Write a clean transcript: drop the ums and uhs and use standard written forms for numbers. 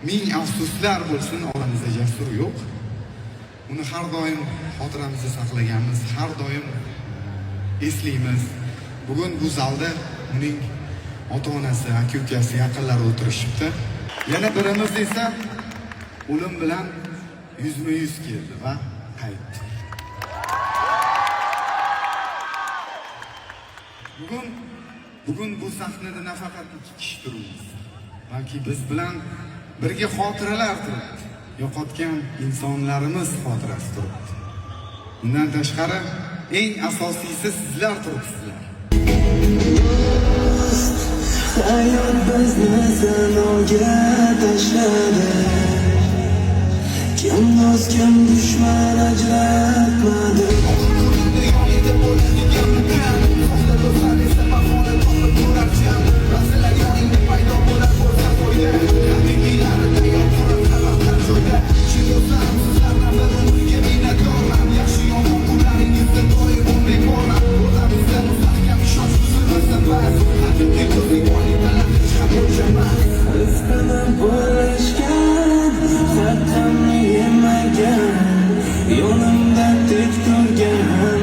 ming afsuslar bo'lsin, oramizda Jasur yo'q. Uni har doim xotiramizda saqlaganmiz, har doim eslaymiz. Bugun bu zalda uning ota-onasi, aka-ukasi, yaqinlari o'tirishibdi. Yana birimiz esa o'lim bilan yuzma-yuz keldi va qaytdi. Bugun bu sahnada nafaqat ikki kishi turibmiz, balki biz bilan birga xotiralar turibdi. Yo'qotgan insonlarimiz xotirasi turibdi. Bundan tashqari eng asosiysi sizlar turibsizlar. Hayot bizni sanoga tashladi. Kim do'st, kim dushman ajratmadi. Yo'limda tek turgan